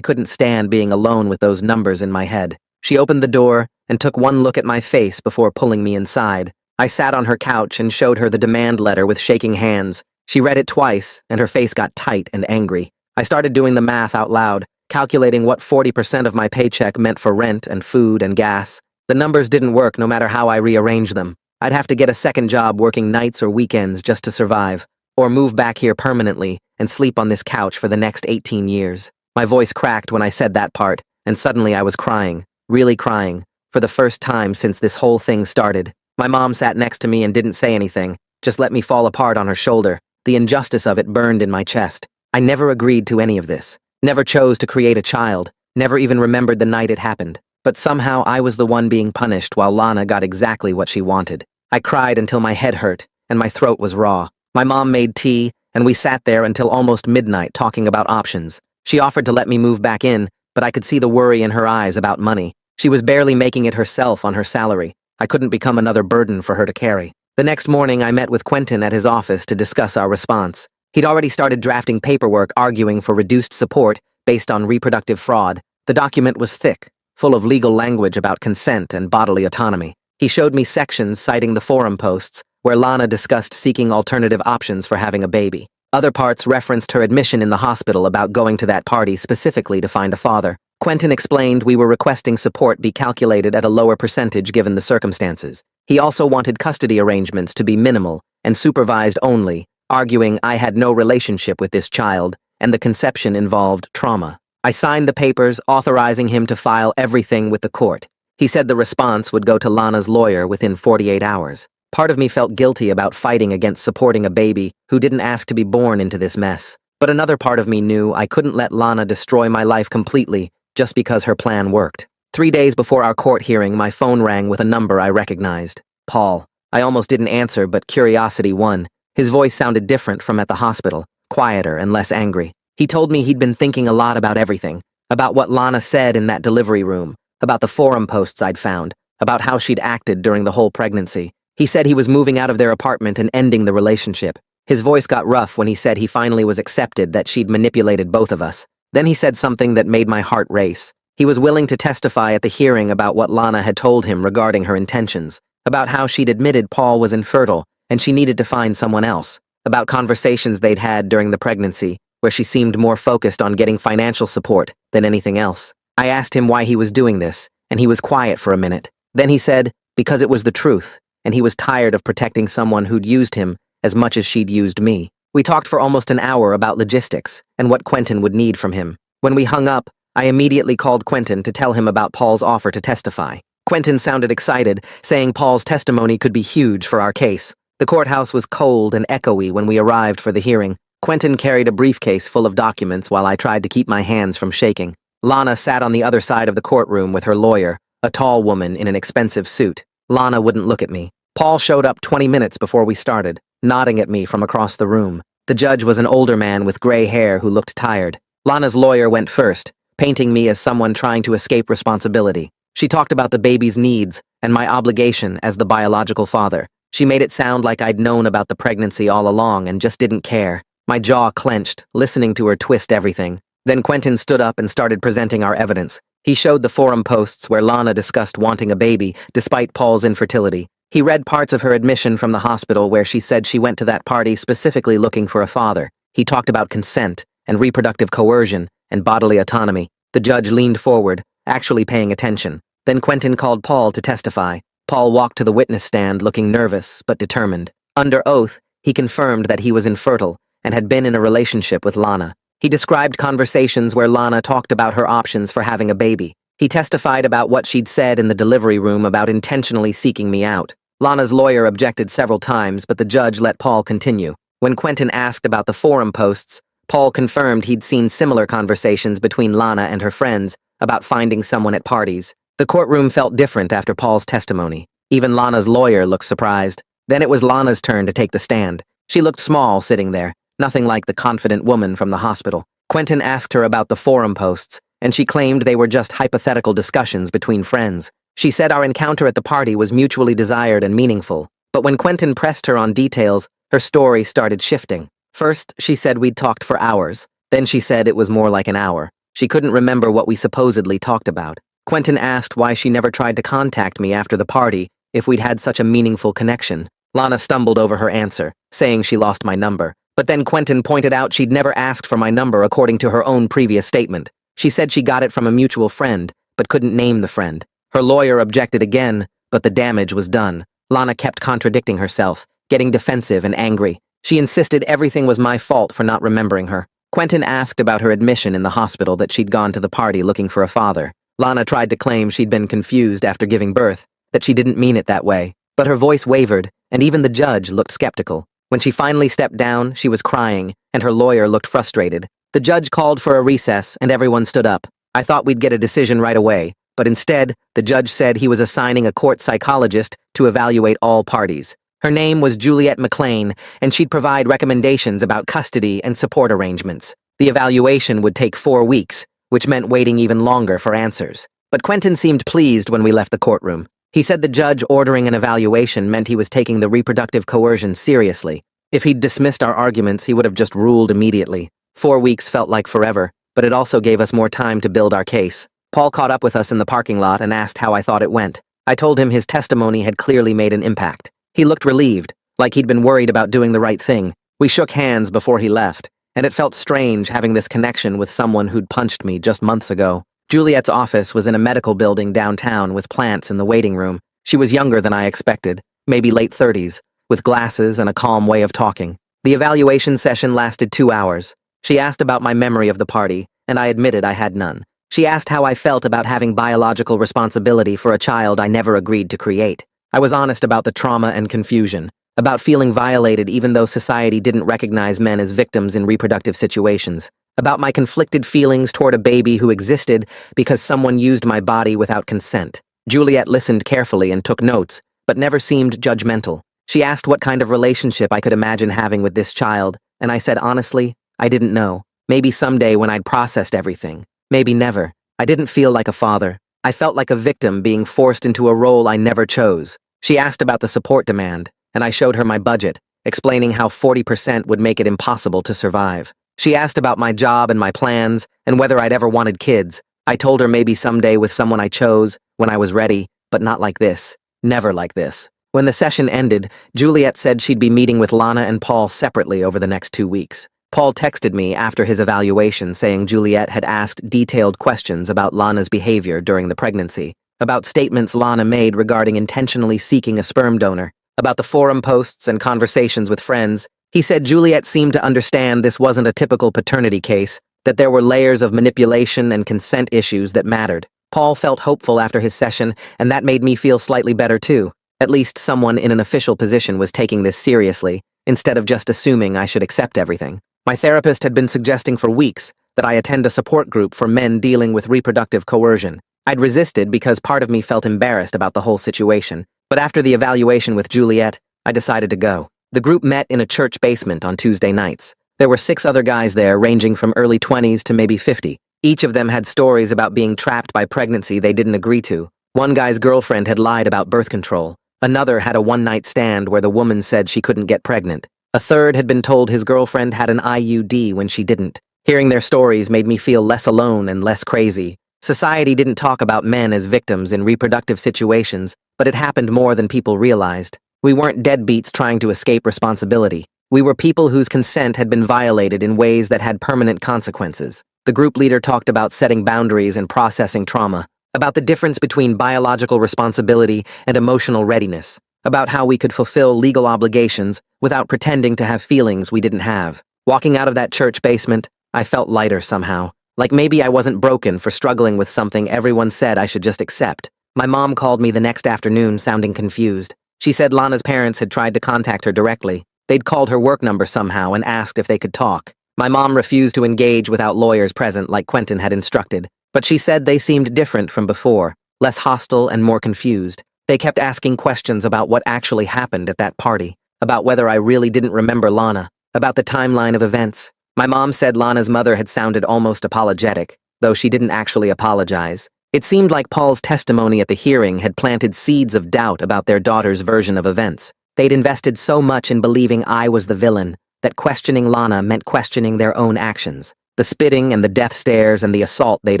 S1: couldn't stand being alone with those numbers in my head. She opened the door and took one look at my face before pulling me inside. I sat on her couch and showed her the demand letter with shaking hands. She read it twice, and her face got tight and angry. I started doing the math out loud, calculating what 40% of my paycheck meant for rent and food and gas. The numbers didn't work no matter how I rearranged them. I'd have to get a second job working nights or weekends just to survive, or move back here permanently and sleep on this couch for the next 18 years. My voice cracked when I said that part, and suddenly I was crying, really crying, for the first time since this whole thing started. My mom sat next to me and didn't say anything, just let me fall apart on her shoulder. The injustice of it burned in my chest. I never agreed to any of this, never chose to create a child, never even remembered the night it happened. But somehow I was the one being punished while Lana got exactly what she wanted. I cried until my head hurt, and my throat was raw. My mom made tea, and we sat there until almost midnight talking about options. She offered to let me move back in, but I could see the worry in her eyes about money. She was barely making it herself on her salary. I couldn't become another burden for her to carry. The next morning, I met with Quentin at his office to discuss our response. He'd already started drafting paperwork arguing for reduced support based on reproductive fraud. The document was thick, full of legal language about consent and bodily autonomy. He showed me sections citing the forum posts where Lana discussed seeking alternative options for having a baby. Other parts referenced her admission in the hospital about going to that party specifically to find a father. Quentin explained we were requesting support be calculated at a lower percentage given the circumstances. He also wanted custody arrangements to be minimal and supervised only, arguing I had no relationship with this child and the conception involved trauma. I signed the papers authorizing him to file everything with the court. He said the response would go to Lana's lawyer within 48 hours. Part of me felt guilty about fighting against supporting a baby who didn't ask to be born into this mess. But another part of me knew I couldn't let Lana destroy my life completely just because her plan worked. 3 days before our court hearing, my phone rang with a number I recognized. Paul. I almost didn't answer, but curiosity won. His voice sounded different from at the hospital, quieter and less angry. He told me he'd been thinking a lot about everything, about what Lana said in that delivery room, about the forum posts I'd found, about how she'd acted during the whole pregnancy. He said he was moving out of their apartment and ending the relationship. His voice got rough when he said he finally was accepted that she'd manipulated both of us. Then he said something that made my heart race. He was willing to testify at the hearing about what Lana had told him regarding her intentions, about how she'd admitted Paul was infertile and she needed to find someone else, about conversations they'd had during the pregnancy, where she seemed more focused on getting financial support than anything else. I asked him why he was doing this, and he was quiet for a minute. Then he said, because it was the truth, and he was tired of protecting someone who'd used him as much as she'd used me. We talked for almost an hour about logistics and what Quentin would need from him. When we hung up, I immediately called Quentin to tell him about Paul's offer to testify. Quentin sounded excited, saying Paul's testimony could be huge for our case. The courthouse was cold and echoey when we arrived for the hearing. Quentin carried a briefcase full of documents while I tried to keep my hands from shaking. Lana sat on the other side of the courtroom with her lawyer, a tall woman in an expensive suit. Lana wouldn't look at me. Paul showed up 20 minutes before we started, nodding at me from across the room. The judge was an older man with gray hair who looked tired. Lana's lawyer went first, painting me as someone trying to escape responsibility. She talked about the baby's needs and my obligation as the biological father. She made it sound like I'd known about the pregnancy all along and just didn't care. My jaw clenched, listening to her twist everything. Then Quentin stood up and started presenting our evidence. He showed the forum posts where Lana discussed wanting a baby, despite Paul's infertility. He read parts of her admission from the hospital where she said she went to that party specifically looking for a father. He talked about consent and reproductive coercion and bodily autonomy. The judge leaned forward, actually paying attention. Then Quentin called Paul to testify. Paul walked to the witness stand looking nervous but determined. Under oath, he confirmed that he was infertile and had been in a relationship with Lana. He described conversations where Lana talked about her options for having a baby. He testified about what she'd said in the delivery room about intentionally seeking me out. Lana's lawyer objected several times, but the judge let Paul continue. When Quentin asked about the forum posts, Paul confirmed he'd seen similar conversations between Lana and her friends about finding someone at parties. The courtroom felt different after Paul's testimony. Even Lana's lawyer looked surprised. Then it was Lana's turn to take the stand. She looked small sitting there, nothing like the confident woman from the hospital. Quentin asked her about the forum posts, and she claimed they were just hypothetical discussions between friends. She said our encounter at the party was mutually desired and meaningful, but when Quentin pressed her on details, her story started shifting. First, she said we'd talked for hours. Then she said it was more like an hour. She couldn't remember what we supposedly talked about. Quentin asked why she never tried to contact me after the party if we'd had such a meaningful connection. Lana stumbled over her answer, saying she lost my number. But then Quentin pointed out she'd never asked for my number according to her own previous statement. She said she got it from a mutual friend, but couldn't name the friend. Her lawyer objected again, but the damage was done. Lana kept contradicting herself, getting defensive and angry. She insisted everything was my fault for not remembering her. Quentin asked about her admission in the hospital, that she'd gone to the party looking for a father. Lana tried to claim she'd been confused after giving birth, that she didn't mean it that way. But her voice wavered, and even the judge looked skeptical. When she finally stepped down, she was crying, and her lawyer looked frustrated. The judge called for a recess, and everyone stood up. I thought we'd get a decision right away, but instead, the judge said he was assigning a court psychologist to evaluate all parties. Her name was Juliet McLean, and she'd provide recommendations about custody and support arrangements. The evaluation would take 4 weeks, which meant waiting even longer for answers. But Quentin seemed pleased when we left the courtroom. He said the judge ordering an evaluation meant he was taking the reproductive coercion seriously. If he'd dismissed our arguments, he would have just ruled immediately. 4 weeks felt like forever, but it also gave us more time to build our case. Paul caught up with us in the parking lot and asked how I thought it went. I told him his testimony had clearly made an impact. He looked relieved, like he'd been worried about doing the right thing. We shook hands before he left, and it felt strange having this connection with someone who'd punched me just months ago. Juliet's office was in a medical building downtown with plants in the waiting room. She was younger than I expected, maybe late 30s, with glasses and a calm way of talking. The evaluation session lasted 2 hours. She asked about my memory of the party, and I admitted I had none. She asked how I felt about having biological responsibility for a child I never agreed to create. I was honest about the trauma and confusion, about feeling violated even though society didn't recognize men as victims in reproductive situations, about my conflicted feelings toward a baby who existed because someone used my body without consent. Juliet listened carefully and took notes, but never seemed judgmental. She asked what kind of relationship I could imagine having with this child, and I said honestly, I didn't know. Maybe someday when I'd processed everything. Maybe never. I didn't feel like a father. I felt like a victim being forced into a role I never chose. She asked about the support demand, and I showed her my budget, explaining how 40% would make it impossible to survive. She asked about my job and my plans, and whether I'd ever wanted kids. I told her maybe someday with someone I chose, when I was ready, but not like this. Never like this. When the session ended, Juliet said she'd be meeting with Lana and Paul separately over the next 2 weeks. Paul texted me after his evaluation saying Juliet had asked detailed questions about Lana's behavior during the pregnancy, about statements Lana made regarding intentionally seeking a sperm donor, about the forum posts and conversations with friends. He said Juliet seemed to understand this wasn't a typical paternity case, that there were layers of manipulation and consent issues that mattered. Paul felt hopeful after his session, and that made me feel slightly better too. At least someone in an official position was taking this seriously, instead of just assuming I should accept everything. My therapist had been suggesting for weeks that I attend a support group for men dealing with reproductive coercion. I'd resisted because part of me felt embarrassed about the whole situation, but after the evaluation with Juliet, I decided to go. The group met in a church basement on Tuesday nights. There were 6 other guys there, ranging from early 20s to maybe 50. Each of them had stories about being trapped by pregnancy they didn't agree to. One guy's girlfriend had lied about birth control. Another had a one-night stand where the woman said she couldn't get pregnant. A third had been told his girlfriend had an IUD when she didn't. Hearing their stories made me feel less alone and less crazy. Society didn't talk about men as victims in reproductive situations, but it happened more than people realized. We weren't deadbeats trying to escape responsibility. We were people whose consent had been violated in ways that had permanent consequences. The group leader talked about setting boundaries and processing trauma, about the difference between biological responsibility and emotional readiness, about how we could fulfill legal obligations without pretending to have feelings we didn't have. Walking out of that church basement, I felt lighter somehow, like maybe I wasn't broken for struggling with something everyone said I should just accept. My mom called me the next afternoon sounding confused. She said Lana's parents had tried to contact her directly. They'd called her work number somehow and asked if they could talk. My mom refused to engage without lawyers present like Quentin had instructed, but she said they seemed different from before, less hostile and more confused. They kept asking questions about what actually happened at that party, about whether I really didn't remember Lana, about the timeline of events. My mom said Lana's mother had sounded almost apologetic, though she didn't actually apologize. It seemed like Paul's testimony at the hearing had planted seeds of doubt about their daughter's version of events. They'd invested so much in believing I was the villain that questioning Lana meant questioning their own actions, the spitting and the death stares and the assault they'd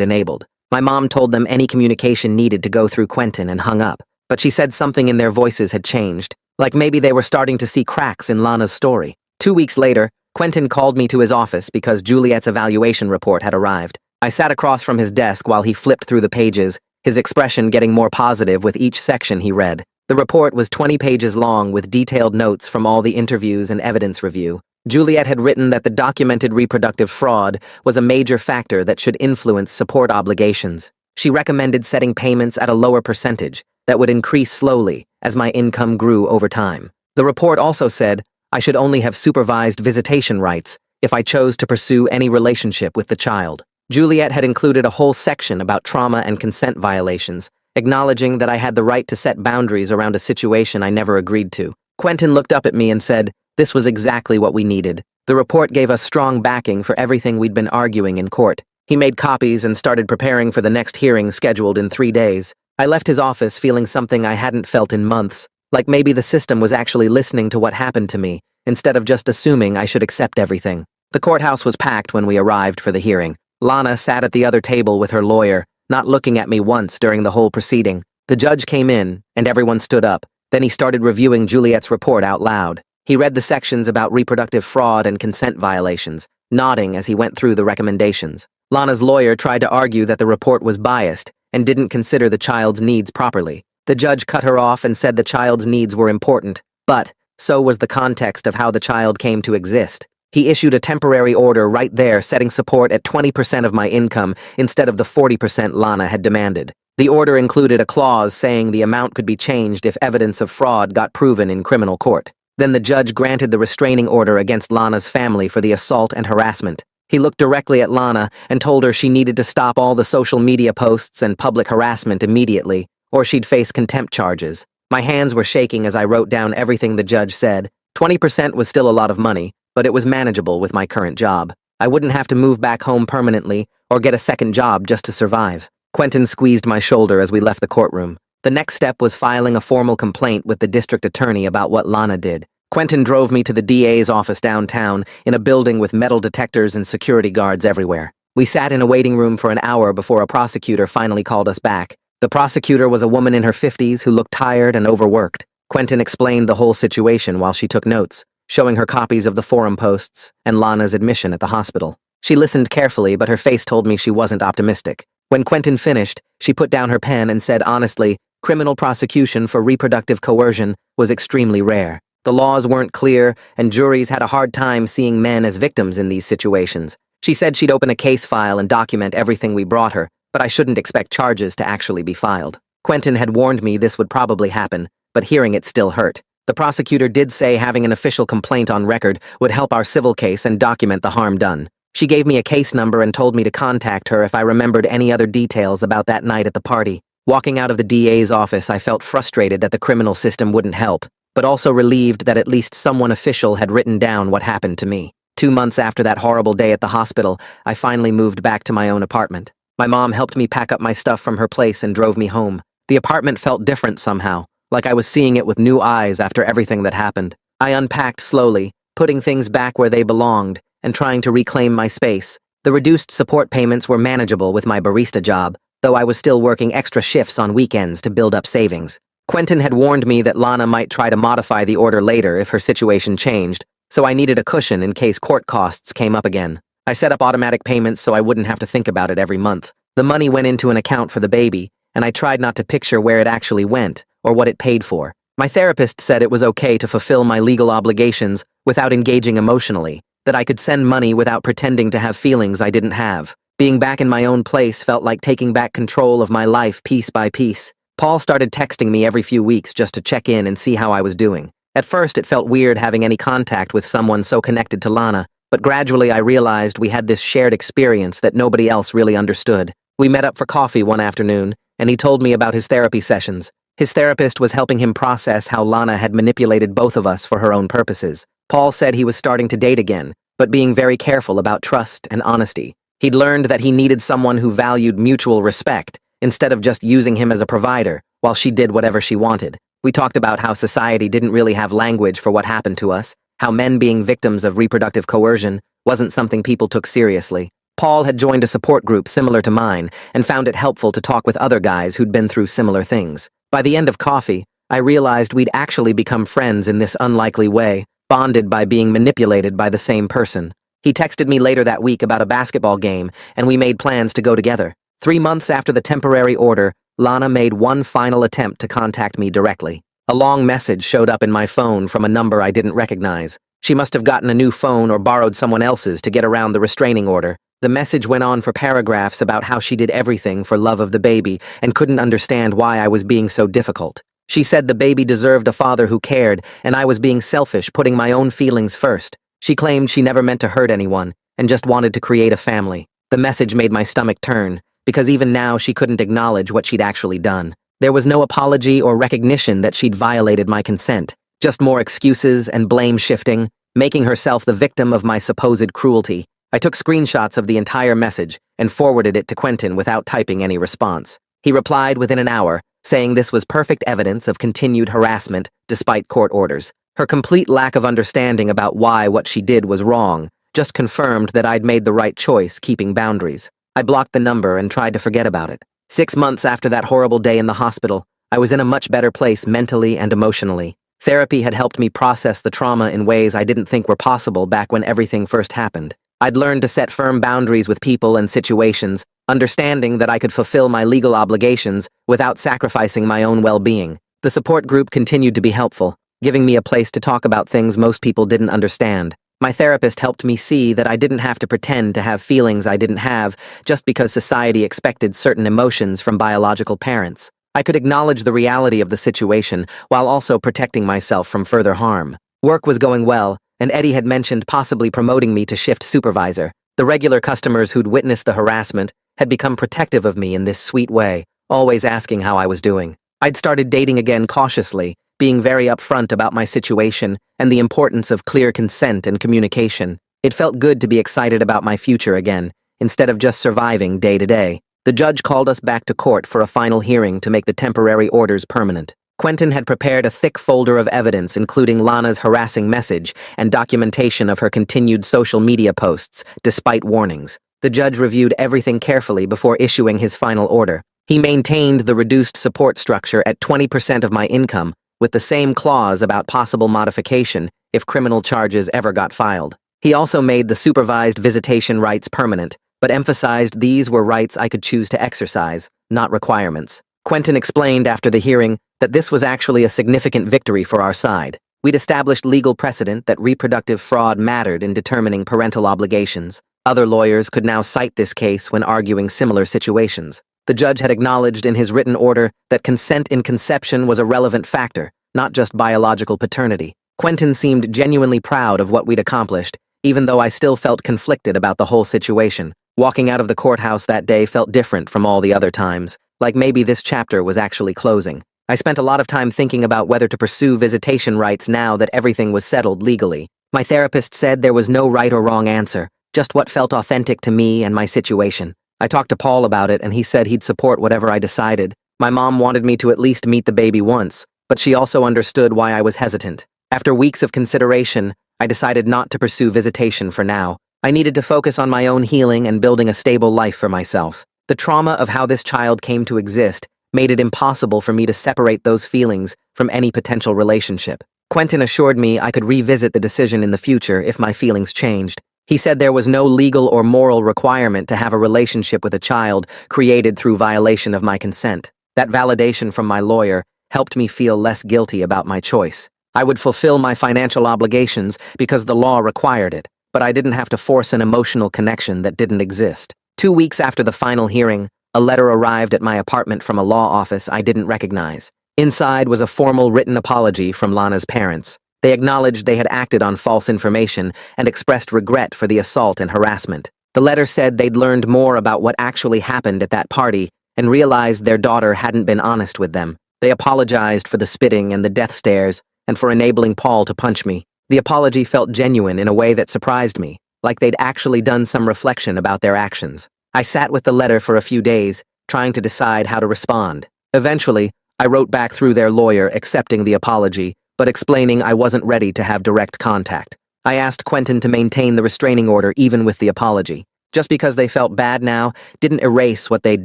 S1: enabled. My mom told them any communication needed to go through Quentin and hung up, but she said something in their voices had changed, like maybe they were starting to see cracks in Lana's story. 2 weeks later, Quentin called me to his office because Juliet's evaluation report had arrived. I sat across from his desk while he flipped through the pages, his expression getting more positive with each section he read. The report was 20 pages long with detailed notes from all the interviews and evidence review. Juliet had written that the documented reproductive fraud was a major factor that should influence support obligations. She recommended setting payments at a lower percentage that would increase slowly as my income grew over time. The report also said I should only have supervised visitation rights if I chose to pursue any relationship with the child. Juliet had included a whole section about trauma and consent violations, acknowledging that I had the right to set boundaries around a situation I never agreed to. Quentin looked up at me and said, "This was exactly what we needed." The report gave us strong backing for everything we'd been arguing in court. He made copies and started preparing for the next hearing scheduled in 3 days. I left his office feeling something I hadn't felt in months, like maybe the system was actually listening to what happened to me, instead of just assuming I should accept everything. The courthouse was packed when we arrived for the hearing. Lana sat at the other table with her lawyer, not looking at me once during the whole proceeding. The judge came in, and everyone stood up. Then he started reviewing Juliet's report out loud. He read the sections about reproductive fraud and consent violations, nodding as he went through the recommendations. Lana's lawyer tried to argue that the report was biased and didn't consider the child's needs properly. The judge cut her off and said the child's needs were important, but so was the context of how the child came to exist. He issued a temporary order right there setting support at 20% of my income instead of the 40% Lana had demanded. The order included a clause saying the amount could be changed if evidence of fraud got proven in criminal court. Then the judge granted the restraining order against Lana's family for the assault and harassment. He looked directly at Lana and told her she needed to stop all the social media posts and public harassment immediately, or she'd face contempt charges. My hands were shaking as I wrote down everything the judge said. 20% was still a lot of money, but it was manageable with my current job. I wouldn't have to move back home permanently or get a second job just to survive. Quentin squeezed my shoulder as we left the courtroom. The next step was filing a formal complaint with the district attorney about what Lana did. Quentin drove me to the DA's office downtown in a building with metal detectors and security guards everywhere. We sat in a waiting room for an hour before a prosecutor finally called us back. The prosecutor was a woman in her 50s who looked tired and overworked. Quentin explained the whole situation while she took notes, showing her copies of the forum posts and Lana's admission at the hospital. She listened carefully, but her face told me she wasn't optimistic. When Quentin finished, she put down her pen and said honestly, criminal prosecution for reproductive coercion was extremely rare. The laws weren't clear, and juries had a hard time seeing men as victims in these situations. She said she'd open a case file and document everything we brought her, but I shouldn't expect charges to actually be filed. Quentin had warned me this would probably happen, but hearing it still hurt. The prosecutor did say having an official complaint on record would help our civil case and document the harm done. She gave me a case number and told me to contact her if I remembered any other details about that night at the party. Walking out of the DA's office, I felt frustrated that the criminal system wouldn't help, but also relieved that at least someone official had written down what happened to me. 2 months after that horrible day at the hospital, I finally moved back to my own apartment. My mom helped me pack up my stuff from her place and drove me home. The apartment felt different somehow, like I was seeing it with new eyes after everything that happened. I unpacked slowly, putting things back where they belonged, and trying to reclaim my space. The reduced support payments were manageable with my barista job, though I was still working extra shifts on weekends to build up savings. Quentin had warned me that Lana might try to modify the order later if her situation changed, so I needed a cushion in case court costs came up again. I set up automatic payments so I wouldn't have to think about it every month. The money went into an account for the baby, and I tried not to picture where it actually went or what it paid for. My therapist said it was okay to fulfill my legal obligations without engaging emotionally, that I could send money without pretending to have feelings I didn't have. Being back in my own place felt like taking back control of my life piece by piece. Paul started texting me every few weeks just to check in and see how I was doing. At first, it felt weird having any contact with someone so connected to Lana, but gradually I realized we had this shared experience that nobody else really understood. We met up for coffee one afternoon, and he told me about his therapy sessions. His therapist was helping him process how Lana had manipulated both of us for her own purposes. Paul said he was starting to date again, but being very careful about trust and honesty. He'd learned that he needed someone who valued mutual respect, instead of just using him as a provider, while she did whatever she wanted. We talked about how society didn't really have language for what happened to us, how men being victims of reproductive coercion wasn't something people took seriously. Paul had joined a support group similar to mine and found it helpful to talk with other guys who'd been through similar things. By the end of coffee, I realized we'd actually become friends in this unlikely way, bonded by being manipulated by the same person. He texted me later that week about a basketball game, and we made plans to go together. 3 months after the temporary order, Lana made one final attempt to contact me directly. A long message showed up in my phone from a number I didn't recognize. She must have gotten a new phone or borrowed someone else's to get around the restraining order. The message went on for paragraphs about how she did everything for love of the baby and couldn't understand why I was being so difficult. She said the baby deserved a father who cared, and I was being selfish, putting my own feelings first. She claimed she never meant to hurt anyone and just wanted to create a family. The message made my stomach turn, because even now she couldn't acknowledge what she'd actually done. There was no apology or recognition that she'd violated my consent, just more excuses and blame shifting, making herself the victim of my supposed cruelty. I took screenshots of the entire message and forwarded it to Quentin without typing any response. He replied within an hour, saying this was perfect evidence of continued harassment despite court orders. Her complete lack of understanding about why what she did was wrong just confirmed that I'd made the right choice keeping boundaries. I blocked the number and tried to forget about it. 6 months after that horrible day in the hospital, I was in a much better place mentally and emotionally. Therapy had helped me process the trauma in ways I didn't think were possible back when everything first happened. I'd learned to set firm boundaries with people and situations, understanding that I could fulfill my legal obligations without sacrificing my own well-being. The support group continued to be helpful, giving me a place to talk about things most people didn't understand. My therapist helped me see that I didn't have to pretend to have feelings I didn't have just because society expected certain emotions from biological parents. I could acknowledge the reality of the situation while also protecting myself from further harm. Work was going well, and Eddie had mentioned possibly promoting me to shift supervisor. The regular customers who'd witnessed the harassment had become protective of me in this sweet way, always asking how I was doing. I'd started dating again cautiously, being very upfront about my situation and the importance of clear consent and communication. It felt good to be excited about my future again, instead of just surviving day to day. The judge called us back to court for a final hearing to make the temporary orders permanent. Quentin had prepared a thick folder of evidence including Lana's harassing message and documentation of her continued social media posts, despite warnings. The judge reviewed everything carefully before issuing his final order. He maintained the reduced support structure at 20% of my income, with the same clause about possible modification if criminal charges ever got filed. He also made the supervised visitation rights permanent, but emphasized these were rights I could choose to exercise, not requirements. Quentin explained after the hearing that this was actually a significant victory for our side. We'd established legal precedent that reproductive fraud mattered in determining parental obligations. Other lawyers could now cite this case when arguing similar situations. The judge had acknowledged in his written order that consent in conception was a relevant factor, not just biological paternity. Quentin seemed genuinely proud of what we'd accomplished, even though I still felt conflicted about the whole situation. Walking out of the courthouse that day felt different from all the other times, like maybe this chapter was actually closing. I spent a lot of time thinking about whether to pursue visitation rights now that everything was settled legally. My therapist said there was no right or wrong answer, just what felt authentic to me and my situation. I talked to Paul about it and he said he'd support whatever I decided. My mom wanted me to at least meet the baby once, but she also understood why I was hesitant. After weeks of consideration, I decided not to pursue visitation for now. I needed to focus on my own healing and building a stable life for myself. The trauma of how this child came to exist made it impossible for me to separate those feelings from any potential relationship. Quentin assured me I could revisit the decision in the future if my feelings changed. He said there was no legal or moral requirement to have a relationship with a child created through violation of my consent. That validation from my lawyer helped me feel less guilty about my choice. I would fulfill my financial obligations because the law required it, but I didn't have to force an emotional connection that didn't exist. 2 weeks after the final hearing, a letter arrived at my apartment from a law office I didn't recognize. Inside was a formal written apology from Lana's parents. They acknowledged they had acted on false information and expressed regret for the assault and harassment. The letter said they'd learned more about what actually happened at that party and realized their daughter hadn't been honest with them. They apologized for the spitting and the death stares and for enabling Paul to punch me. The apology felt genuine in a way that surprised me, like they'd actually done some reflection about their actions. I sat with the letter for a few days, trying to decide how to respond. Eventually, I wrote back through their lawyer accepting the apology, but explaining I wasn't ready to have direct contact. I asked Quentin to maintain the restraining order even with the apology. Just because they felt bad now didn't erase what they'd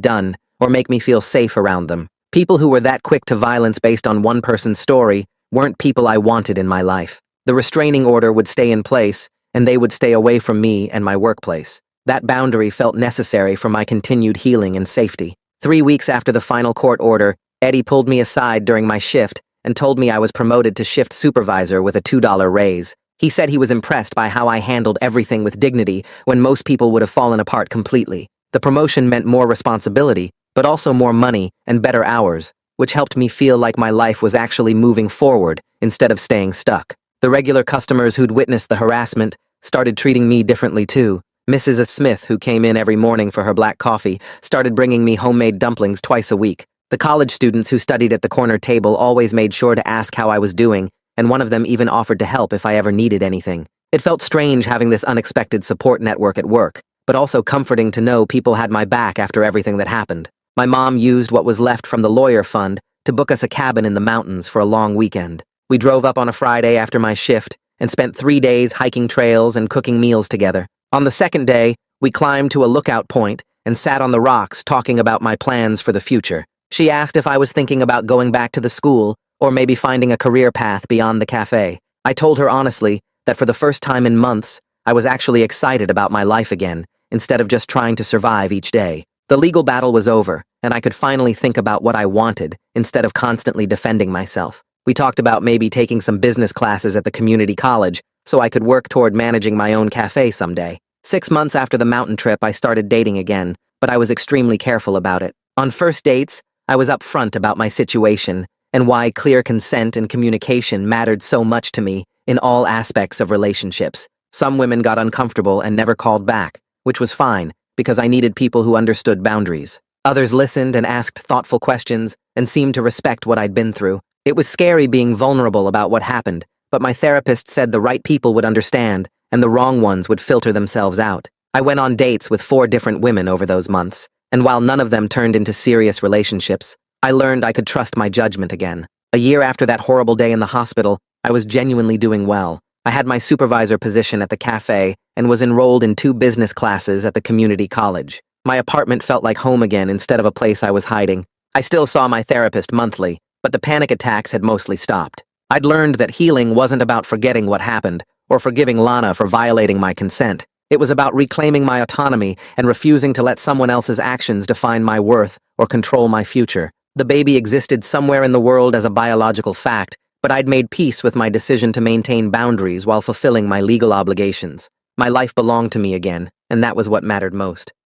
S1: done or make me feel safe around them. People who were that quick to violence based on one person's story weren't people I wanted in my life. The restraining order would stay in place, and they would stay away from me and my workplace. That boundary felt necessary for my continued healing and safety. 3 weeks after the final court order, Eddie pulled me aside during my shift and told me I was promoted to shift supervisor with a $2 raise. He said he was impressed by how I handled everything with dignity when most people would have fallen apart completely. The promotion meant more responsibility, but also more money and better hours, which helped me feel like my life was actually moving forward instead of staying stuck. The regular customers who'd witnessed the harassment started treating me differently too. Mrs. Smith, who came in every morning for her black coffee, started bringing me homemade dumplings twice a week. The college students who studied at the corner table always made sure to ask how I was doing, and one of them even offered to help if I ever needed anything. It felt strange having this unexpected support network at work, but also comforting to know people had my back after everything that happened. My mom used what was left from the lawyer fund to book us a cabin in the mountains for a long weekend. We drove up on a Friday after my shift and spent 3 days hiking trails and cooking meals together. On the second day, we climbed to a lookout point and sat on the rocks talking about my plans for the future. She asked if I was thinking about going back to the school or maybe finding a career path beyond the cafe. I told her honestly that for the first time in months, I was actually excited about my life again, instead of just trying to survive each day. The legal battle was over, and I could finally think about what I wanted instead of constantly defending myself. We talked about maybe taking some business classes at the community college so I could work toward managing my own cafe someday. 6 months after the mountain trip, I started dating again, but I was extremely careful about it. On first dates, I was upfront about my situation and why clear consent and communication mattered so much to me in all aspects of relationships. Some women got uncomfortable and never called back, which was fine because I needed people who understood boundaries. Others listened and asked thoughtful questions and seemed to respect what I'd been through. It was scary being vulnerable about what happened, but my therapist said the right people would understand and the wrong ones would filter themselves out. I went on dates with 4 different women over those months, and while none of them turned into serious relationships, I learned I could trust my judgment again. A year after that horrible day in the hospital, I was genuinely doing well. I had my supervisor position at the cafe and was enrolled in 2 business classes at the community college. My apartment felt like home again instead of a place I was hiding. I still saw my therapist monthly, but the panic attacks had mostly stopped. I'd learned that healing wasn't about forgetting what happened or forgiving Lana for violating my consent. It was about reclaiming my autonomy and refusing to let someone else's actions define my worth or control my future. The baby existed somewhere in the world as a biological fact, but I'd made peace with my decision to maintain boundaries while fulfilling my legal obligations. My life belonged to me again, and that was what mattered most.